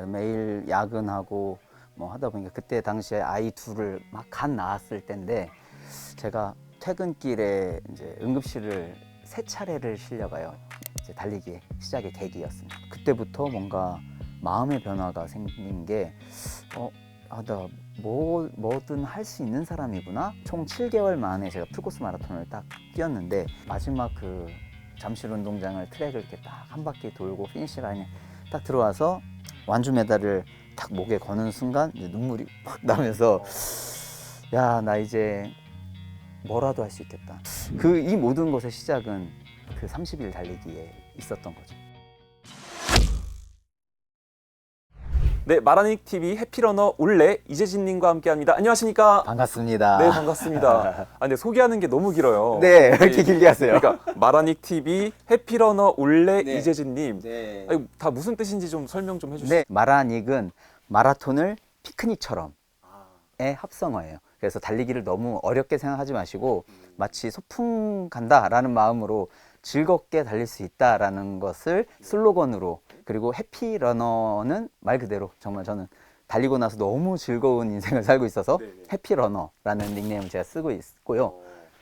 매일 야근하고 뭐 하다 보니까 그때 당시에 아이 둘을 막 갓 낳았을 때인데 제가 퇴근길에 이제 응급실을 세 차례를 실려가요. 이제 달리기 시작의 계기였습니다. 그때부터 뭔가 마음의 변화가 생긴 게 나 뭐든 할 수 있는 사람이구나. 총 7개월 만에 제가 풀코스 마라톤을 딱 뛰었는데 마지막 그 잠실 운동장을 트랙을 이렇게 딱 한 바퀴 돌고 피니시 라인에 딱 들어와서 완주 메달을 딱 목에 거는 순간 이제 눈물이 팍 나면서 야, 나 이제 뭐라도 할 수 있겠다. 이 모든 것의 시작은 그 30일 달리기에 있었던 거죠. 네, 마라닉 TV 해피러너 올레 이재진님과 함께합니다. 안녕하십니까? 반갑습니다. 네, 반갑습니다. 근데 소개하는 게 너무 길어요. 네, 왜 이렇게 길게 하세요? 그러니까 마라닉 TV 해피러너 올레 네. 이재진님. 네. 아니, 다 무슨 뜻인지 좀 설명 좀 해주시죠. 네, 마라닉은 마라톤을 피크닉처럼의 합성어예요. 그래서 달리기를 너무 어렵게 생각하지 마시고 마치 소풍 간다라는 마음으로 즐겁게 달릴 수 있다라는 것을 슬로건으로, 그리고 해피러너는 말 그대로 정말 저는 달리고 나서 너무 즐거운 인생을 살고 있어서 해피러너라는 닉네임을 제가 쓰고 있고요.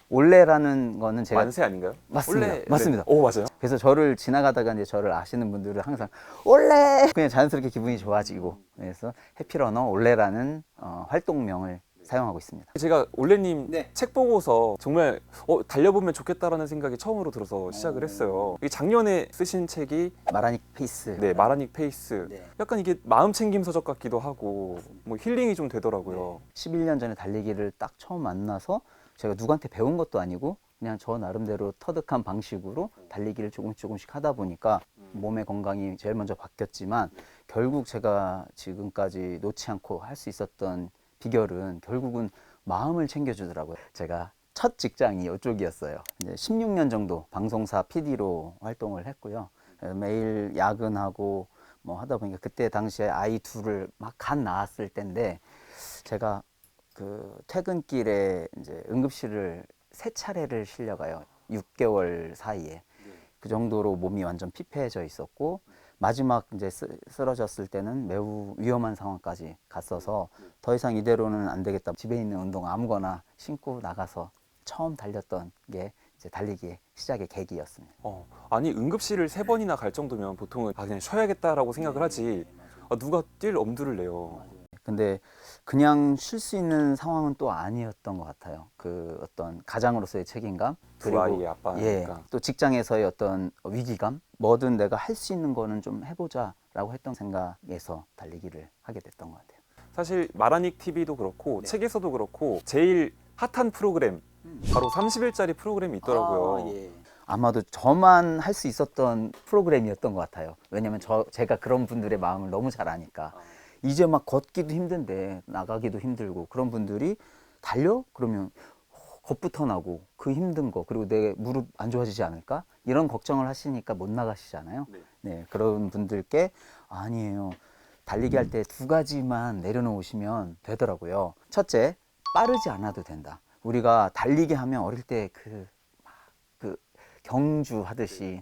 올레라는 거는 제가 만세 아닌가요? 맞습니다. 올레. 맞습니다. 네. 오, 맞아요. 그래서 저를 지나가다가 이제 저를 아시는 분들은 항상 올레 그냥 자연스럽게 기분이 좋아지고, 그래서 해피러너 올레라는 활동명을 사용하고 있습니다. 제가 올레님 네. 책 보고서 정말 달려보면 좋겠다라는 생각이 처음으로 들어서 시작을 했어요. 이게 작년에 쓰신 책이 마라닉 페이스. 네, 마라닉 페이스. 네. 약간 이게 마음 챙김 서적 같기도 하고 뭐 힐링이 좀 되더라고요. 11년 전에 달리기를 딱 처음 만나서 제가 누구한테 배운 것도 아니고 그냥 저 나름대로 터득한 방식으로 달리기를 조금씩 하다 보니까 몸의 건강이 제일 먼저 바뀌었지만, 결국 제가 지금까지 놓지 않고 할 수 있었던 비결은 결국은 마음을 챙겨주더라고요. 제가 첫 직장이 이쪽이었어요. 이제 16년 정도 방송사 PD로 활동을 했고요. 매일 야근하고 뭐 하다 보니까 그때 당시에 아이 둘을 막 갓 낳았을 때인데 제가 그 퇴근길에 이제 응급실을 세 차례를 실려가요. 6개월 사이에. 그 정도로 몸이 완전 피폐해져 있었고, 마지막 이제 쓰러졌을 때는 매우 위험한 상황까지 갔어서 더 이상 이대로는 안 되겠다. 집에 있는 운동 아무거나 신고 나가서 처음 달렸던 게 이제 달리기의 시작의 계기였습니다. 아니 응급실을 3번이나 갈 정도면 보통은 그냥 쉬어야겠다라고 생각을 하지 누가 뛸 엄두를 내요. 근데 그냥 쉴 수 있는 상황은 또 아니었던 것 같아요. 그 어떤 가장으로서의 책임감, 두 아이의 아빠니까. 또 직장에서의 어떤 위기감, 뭐든 내가 할 수 있는 거는 좀 해보자라고 했던 생각에서 달리기를 하게 됐던 것 같아요. 사실 마라닉 TV도 그렇고 책에서도 그렇고 제일 핫한 프로그램 바로 30일짜리 프로그램이 있더라고요. 아마도 저만 할 수 있었던 프로그램이었던 것 같아요. 왜냐면 제가 그런 분들의 마음을 너무 잘 아니까. 이제 막 걷기도 힘든데 나가기도 힘들고 그런 분들이 달려? 그러면 겁부터 나고 그 힘든 거, 그리고 내 무릎 안 좋아지지 않을까? 이런 걱정을 하시니까 못 나가시잖아요. 네, 그런 분들께 아니에요. 달리기 할 때 2가지만 내려놓으시면 되더라고요. 첫째, 빠르지 않아도 된다. 우리가 달리기 하면 어릴 때 그 경주 하듯이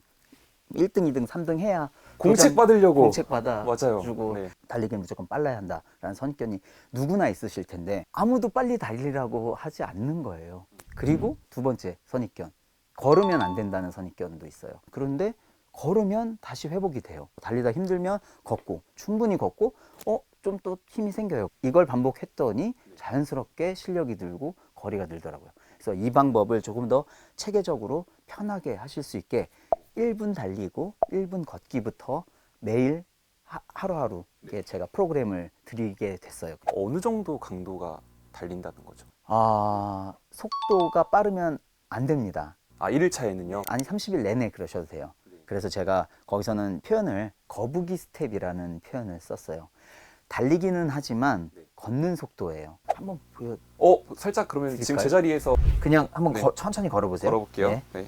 1등, 2등, 3등 해야 공책 받으려고. 공책 받아 맞아요. 주고 네. 달리기는 무조건 빨라야 한다라는 선입견이 누구나 있으실 텐데 아무도 빨리 달리라고 하지 않는 거예요. 그리고 2번째 선입견, 걸으면 안 된다는 선입견도 있어요. 그런데 걸으면 다시 회복이 돼요. 달리다 힘들면 걷고, 충분히 걷고 좀 또 힘이 생겨요. 이걸 반복했더니 자연스럽게 실력이 늘고 거리가 늘더라고요. 그래서 이 방법을 조금 더 체계적으로 편하게 하실 수 있게 1분 달리고 1분 걷기부터 매일 하루하루 제가 프로그램을 드리게 됐어요. 어느 정도 강도가 달린다는 거죠? 속도가 빠르면 안 됩니다. 1일차에는요? 아니 30일 내내 그러셔도 돼요. 그래서 제가 거기서는 표현을 거북이 스텝이라는 표현을 썼어요. 달리기는 하지만 걷는 속도예요. 한번 보여. 살짝 그러면 지금 드릴까요? 제자리에서 그냥 한번 네. 천천히 걸어보세요. 걸어볼게요. 네. 네.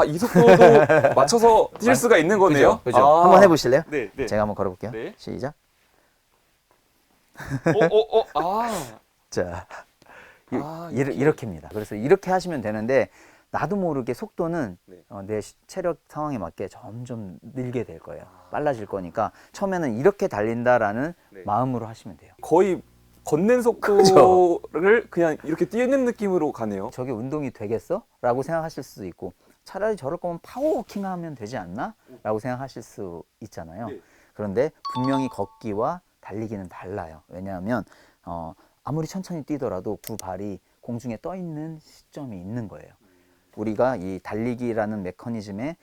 이 속도도 맞춰서 뛸 수가 있는 거네요? 그죠? 한번 해보실래요? 네, 네. 제가 한번 걸어볼게요. 네. 시작. 아. 자, 이렇게. 이렇게입니다. 그래서 이렇게 하시면 되는데 나도 모르게 속도는 네. 내 체력 상황에 맞게 점점 늘게 될 거예요. 빨라질 거니까 처음에는 이렇게 달린다라는 네. 마음으로 하시면 돼요. 거의 걷는 속도를 그냥 이렇게 뛰는 느낌으로 가네요. 저게 운동이 되겠어? 라고 생각하실 수도 있고 차라리 저럴 거면 파워워킹 하면 되지 않나? 라고 생각하실 수 있잖아요. 네. 그런데 분명히 걷기와 달리기는 달라요. 왜냐하면 아무리 천천히 뛰더라도 두 발이 공중에 떠 있는 시점이 있는 거예요. 우리가 이 달리기라는 메커니즘에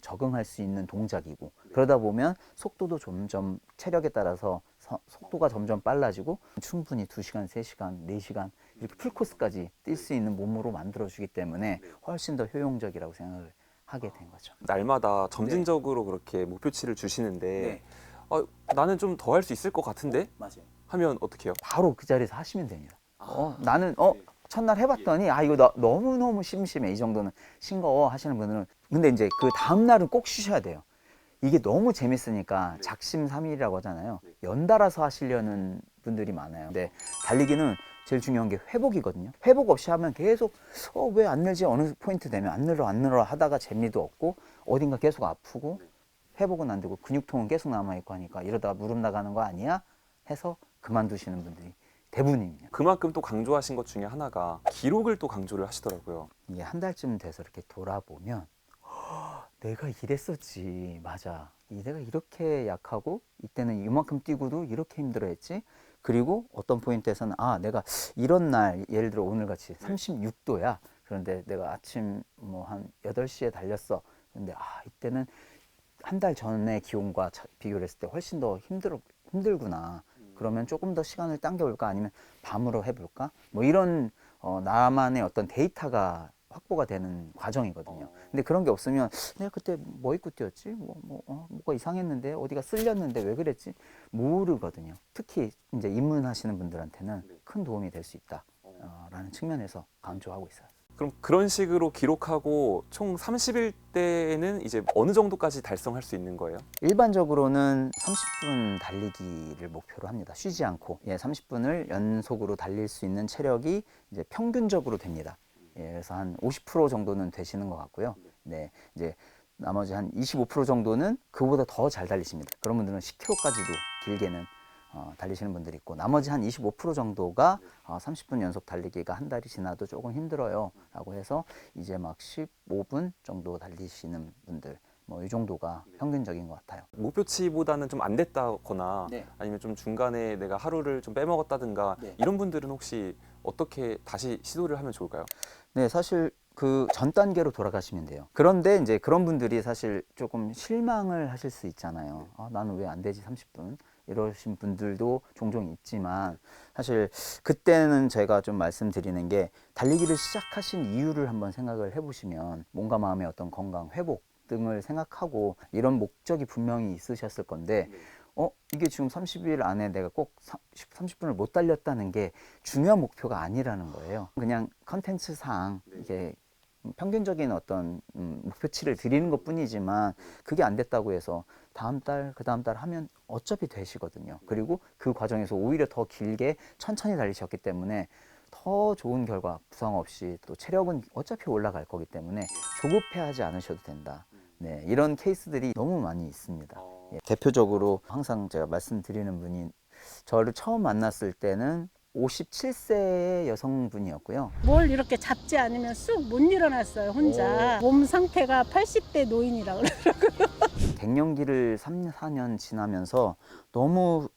적응할 수 있는 동작이고 그러다 보면 속도도 점점 체력에 따라서 속도가 점점 빨라지고 충분히 2시간, 3시간, 4시간 이렇게 풀코스까지 뛸 수 있는 몸으로 만들어주기 때문에 훨씬 더 효용적이라고 생각을 하게 된 거죠. 날마다 점진적으로 그렇게 목표치를 주시는데 네. 나는 좀 더 할 수 있을 것 같은데 맞아요. 하면 어떻게 해요? 바로 그 자리에서 하시면 됩니다. 나는 네. 첫날 해봤더니 이거 너무너무 심심해 이 정도는 싱거워 하시는 분들은 근데 이제 그 다음날은 꼭 쉬셔야 돼요. 이게 너무 재밌으니까 작심삼일이라고 하잖아요. 연달아서 하시려는 분들이 많아요. 근데 달리기는 제일 중요한 게 회복이거든요. 회복 없이 하면 계속 왜 안 늘지 어느 포인트 되면 안 늘어 하다가 재미도 없고 어딘가 계속 아프고 회복은 안 되고 근육통은 계속 남아있고 하니까 이러다가 무릎 나가는 거 아니야? 해서 그만두시는 분들이 대부분입니다. 그만큼 또 강조하신 것 중에 하나가 기록을 또 강조를 하시더라고요. 이게 한 달쯤 돼서 이렇게 돌아보면 내가 이랬었지. 맞아. 내가 이렇게 약하고 이때는 이만큼 뛰고도 이렇게 힘들어했지. 그리고 어떤 포인트에서는 내가 이런 날 예를 들어 오늘 같이 36도야. 그런데 내가 아침 한 8시에 달렸어. 근데 이때는 한 달 전의 기온과 비교를 했을 때 훨씬 더 힘들구나. 그러면 조금 더 시간을 당겨볼까? 아니면 밤으로 해볼까? 이런 나만의 어떤 데이터가 확보가 되는 과정이거든요. 근데 그런 게 없으면 내가 그때 뭐 입고 뛰었지? 뭐가 이상했는데? 어디가 쓸렸는데? 왜 그랬지? 모르거든요. 특히 이제 입문하시는 분들한테는 큰 도움이 될 수 있다. 라는 측면에서 강조하고 있어요. 그럼 그런 식으로 기록하고 총 30일대에는 이제 어느 정도까지 달성할 수 있는 거예요? 일반적으로는 30분 달리기를 목표로 합니다. 쉬지 않고 30분을 연속으로 달릴 수 있는 체력이 이제 평균적으로 됩니다. 그래서 한 50% 정도는 되시는 것 같고요. 네, 이제 나머지 한 25% 정도는 그보다 더 잘 달리십니다. 그런 분들은 10km까지도 길게는 달리시는 분들이 있고 나머지 한 25% 정도가 30분 연속 달리기가 한 달이 지나도 조금 힘들어요 라고 해서 이제 막 15분 정도 달리시는 분들 이 정도가 평균적인 것 같아요. 목표치보다는 좀 안 됐다거나 네. 아니면 좀 중간에 내가 하루를 좀 빼먹었다든가 네. 이런 분들은 혹시 어떻게 다시 시도를 하면 좋을까요? 네, 사실 그 전 단계로 돌아가시면 돼요. 그런데 이제 그런 분들이 사실 조금 실망을 하실 수 있잖아요. 나는 왜 안 되지 30분 이러신 분들도 종종 있지만 사실 그때는 제가 좀 말씀드리는 게 달리기를 시작하신 이유를 한번 생각을 해보시면 몸과 마음의 어떤 건강 회복 등을 생각하고 이런 목적이 분명히 있으셨을 건데 이게 지금 30일 안에 내가 꼭 30분을 못 달렸다는 게 중요한 목표가 아니라는 거예요. 그냥 컨텐츠상 이게 평균적인 어떤 목표치를 드리는 것 뿐이지만 그게 안 됐다고 해서 다음 달, 그 다음 달 하면 어차피 되시거든요. 그리고 그 과정에서 오히려 더 길게 천천히 달리셨기 때문에 더 좋은 결과 부상 없이 또 체력은 어차피 올라갈 거기 때문에 조급해하지 않으셔도 된다. 네, 이런 케이스들이 너무 많이 있습니다. 대표적으로 항상 제가 말씀드리는 분이 저를 처음 만났을 때는 57세의 여성분이었고요. 뭘 이렇게 잡지 않으면 쑥 못 일어났어요, 혼자. 몸 상태가 80대 노인이라 그러더라고요. 갱년기를 3, 4년 지나면서 너무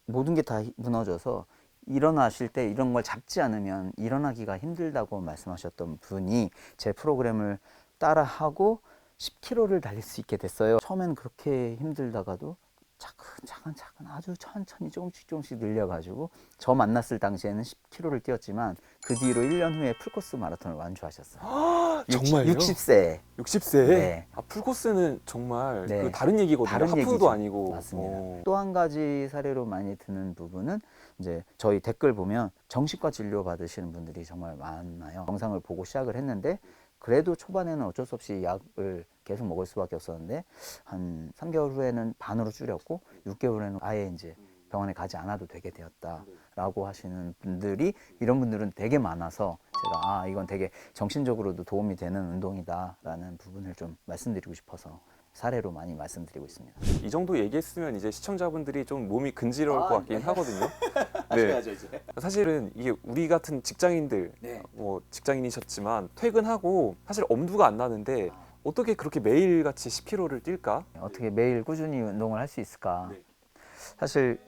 모든 게 다 무너져서 일어나실 때 이런 걸 잡지 않으면 일어나기가 힘들다고 말씀하셨던 분이 제 프로그램을 따라하고 10km를 달릴 수 있게 됐어요. 처음엔 그렇게 힘들다가도 차근 아주 천천히 조금씩 늘려가지고 저 만났을 당시에는 10km를 뛰었지만 그 뒤로 1년 후에 풀코스 마라톤을 완주하셨어요. 정말요? 60세. 60세에? 네. 풀코스는 정말 네. 그 다른 얘기거든요. 다른 하프도 얘기죠. 아니고. 맞습니다. 또 한 가지 사례로 많이 드는 부분은 이제 저희 댓글 보면 정신과 진료 받으시는 분들이 정말 많아요. 영상을 보고 시작을 했는데 그래도 초반에는 어쩔 수 없이 약을 계속 먹을 수밖에 없었는데 한 3개월 후에는 반으로 줄였고 6개월 후에는 아예 이제 병원에 가지 않아도 되게 되었다라고 하시는 분들이 이런 분들은 되게 많아서 제가 이건 되게 정신적으로도 도움이 되는 운동이다라는 부분을 좀 말씀드리고 싶어서 사례로 많이 말씀드리고 있습니다. 이 정도 얘기했으면 이제 시청자분들이 좀 몸이 근지러울 것 같긴 하거든요. 네. 이제. 사실은 이게 우리 같은 직장인들, 네. 뭐 직장인이셨지만 퇴근하고 사실 엄두가 안 나는데 어떻게 그렇게 매일같이 10km를 뛸까? 어떻게 매일 꾸준히 운동을 할 수 있을까? 네. 사실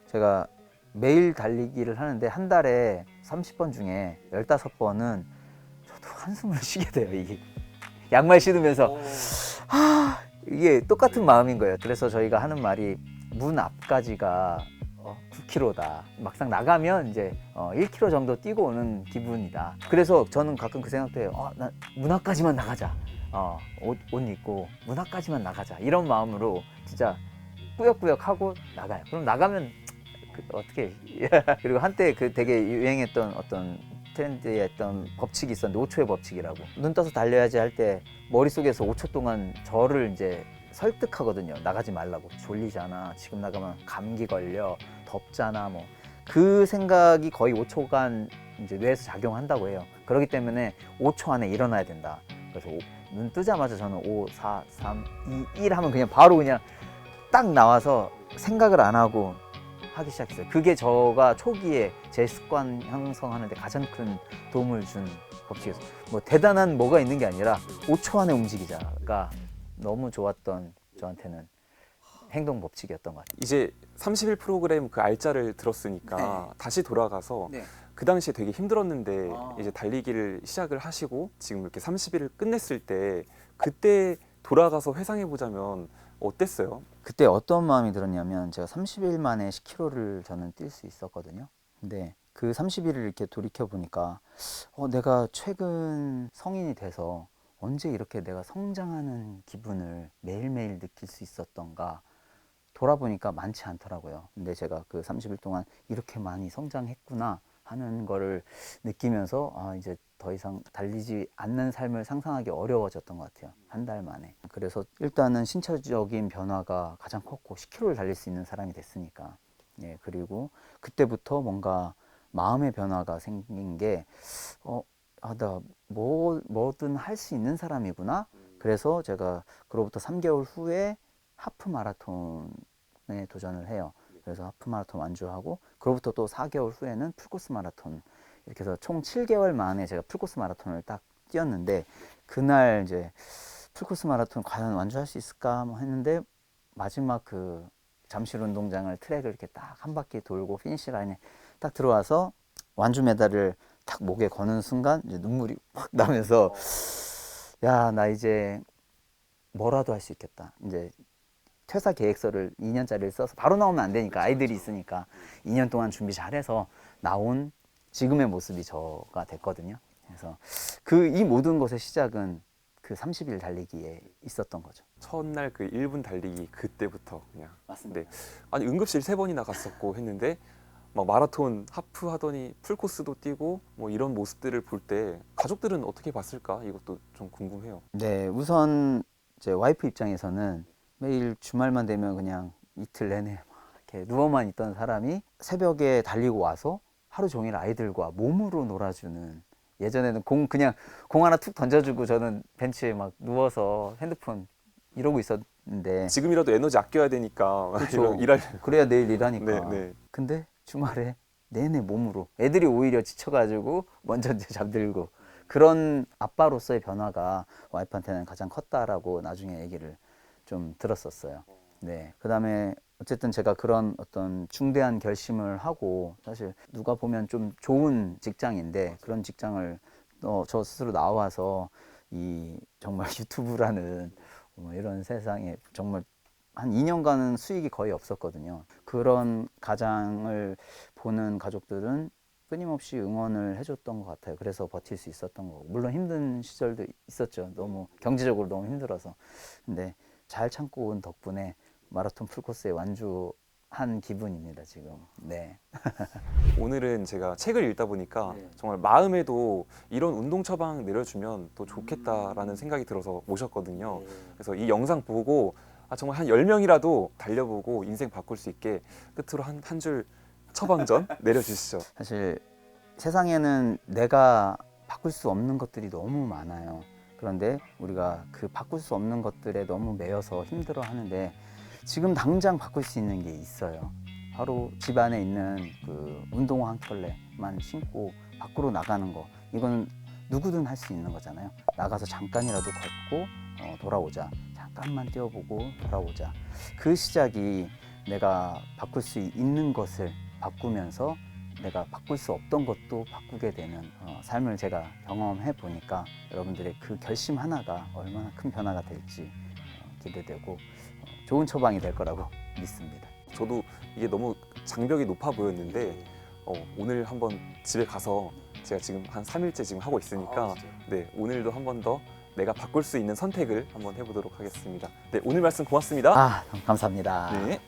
제가 매일 달리기를 하는데 한 달에 30번 중에 15번은 저도 한숨을 쉬게 돼요. 이게 양말 신으면서 이게 똑같은 마음인 거예요. 그래서 저희가 하는 말이 문 앞까지가 9km다. 막상 나가면 이제 1km 정도 뛰고 오는 기분이다. 그래서 저는 가끔 그 생각도 해요. 나 문 앞까지만 나가자. 옷 입고 문 앞까지만 나가자. 이런 마음으로 진짜 꾸역꾸역 하고 나가요. 그럼 나가면 어떻게 그리고 한때 그 되게 유행했던 어떤 트렌드였던 법칙이 있었는데 5초의 법칙이라고. 눈 떠서 달려야지 할 때 머릿속에서 5초 동안 저를 이제 설득하거든요. 나가지 말라고. 졸리잖아. 지금 나가면 감기 걸려. 덥잖아. 뭐 그 생각이 거의 5초간 이제 뇌에서 작용한다고 해요. 그렇기 때문에 5초 안에 일어나야 된다. 그래서 눈 뜨자마자 저는 5, 4, 3, 2, 1 하면 그냥 바로 그냥 딱 나와서 생각을 안 하고 하기 시작했어요. 그게 저가 초기에 제 습관 형성하는 데 가장 큰 도움을 준 법칙이었어요. 뭐 대단한 뭐가 있는 게 아니라 5초 안에 움직이자가 너무 좋았던 저한테는 행동 법칙이었던 것 같아요. 이제 30일 프로그램 그 알짜를 들었으니까 다시 돌아가서 그 당시에 되게 힘들었는데 이제 달리기를 시작을 하시고 지금 이렇게 30일을 끝냈을 때 그때 돌아가서 회상해 보자면 어땠어요? 그때 어떤 마음이 들었냐면 제가 30일 만에 10km를 저는 뛸 수 있었거든요. 근데 그 30일을 이렇게 돌이켜 보니까 내가 최근 성인이 돼서 언제 이렇게 내가 성장하는 기분을 매일매일 느낄 수 있었던가 돌아보니까 많지 않더라고요. 근데 제가 그 30일 동안 이렇게 많이 성장했구나 하는 거를 느끼면서 이제 더 이상 달리지 않는 삶을 상상하기 어려워졌던 것 같아요. 한 달 만에. 그래서 일단은 신체적인 변화가 가장 컸고 10km를 달릴 수 있는 사람이 됐으니까. 예, 그리고 그때부터 뭔가 마음의 변화가 생긴 게 나 뭐든 할 수 있는 사람이구나. 그래서 제가 그로부터 3개월 후에 하프 마라톤에 도전을 해요. 그래서 하프 마라톤 완주하고 그로부터 또 4개월 후에는 풀코스 마라톤 이렇게 해서 총 7개월 만에 제가 풀코스 마라톤을 딱 뛰었는데 그날 이제 풀코스 마라톤 과연 완주할 수 있을까 했는데 마지막 그 잠실 운동장을 트랙을 이렇게 딱 한 바퀴 돌고 피니시 라인에 딱 들어와서 완주 메달을 딱 목에 거는 순간 이제 눈물이 확 나면서 야, 나 이제 뭐라도 할 수 있겠다. 이제 퇴사 계획서를 2년짜리를 써서 바로 나오면 안 되니까 아이들이 있으니까 2년 동안 준비 잘해서 나온 지금의 모습이 저가 됐거든요. 그래서 이 모든 것의 시작은 그 30일 달리기에 있었던 거죠. 첫날 그 1분 달리기 그때부터 그냥 맞습니다. 아니 응급실 3번이나 갔었고 했는데 막 마라톤 하프 하더니 풀코스도 뛰고 뭐 이런 모습들을 볼 때 가족들은 어떻게 봤을까? 이것도 좀 궁금해요. 네, 우선 제 와이프 입장에서는 매일 주말만 되면 그냥 이틀 내내 막 이렇게 누워만 있던 사람이 새벽에 달리고 와서 하루 종일 아이들과 몸으로 놀아주는 예전에는 그냥 공 하나 툭 던져주고 저는 벤치에 막 누워서 핸드폰 이러고 있었는데 지금이라도 에너지 아껴야 되니까 그렇죠. 일할 그래야 내일 일하니까. 네. 근데 주말에 내내 몸으로 애들이 오히려 지쳐가지고 먼저 이제 잠들고 그런 아빠로서의 변화가 와이프한테는 가장 컸다라고 나중에 얘기를 좀 들었었어요. 네. 그다음에 어쨌든 제가 그런 어떤 중대한 결심을 하고 사실 누가 보면 좀 좋은 직장인데 그런 직장을 저 스스로 나와서 이 정말 유튜브라는 이런 세상에 정말 한 2년간은 수익이 거의 없었거든요. 그런 가장을 보는 가족들은 끊임없이 응원을 해줬던 것 같아요. 그래서 버틸 수 있었던 거고 물론 힘든 시절도 있었죠. 너무 경제적으로 너무 힘들어서. 근데 잘 참고 온 덕분에 마라톤 풀코스에 완주한 기분입니다 지금. 네. 오늘은 제가 책을 읽다 보니까 네. 정말 마음에도 이런 운동 처방 내려주면 또 좋겠다라는 생각이 들어서 모셨거든요. 그래서 이 영상 보고 정말 한 10명이라도 달려보고 인생 바꿀 수 있게 끝으로 한 줄 처방전 내려주시죠. 사실 세상에는 내가 바꿀 수 없는 것들이 너무 많아요. 그런데 우리가 그 바꿀 수 없는 것들에 너무 매여서 힘들어 하는데 지금 당장 바꿀 수 있는 게 있어요. 바로 집 안에 있는 그 운동화 한 켤레만 신고 밖으로 나가는 거. 이건 누구든 할 수 있는 거잖아요. 나가서 잠깐이라도 걷고 돌아오자. 잠깐만 뛰어보고 돌아오자. 그 시작이 내가 바꿀 수 있는 것을 바꾸면서 내가 바꿀 수 없던 것도 바꾸게 되는 삶을 제가 경험해 보니까 여러분들의 그 결심 하나가 얼마나 큰 변화가 될지 기대되고 좋은 처방이 될 거라고 믿습니다. 저도 이게 너무 장벽이 높아 보였는데 오늘 한번 집에 가서 제가 지금 한 3일째 지금 하고 있으니까 네, 오늘도 한 번 더 내가 바꿀 수 있는 선택을 한번 해보도록 하겠습니다. 네, 오늘 말씀 고맙습니다. 감사합니다. 네.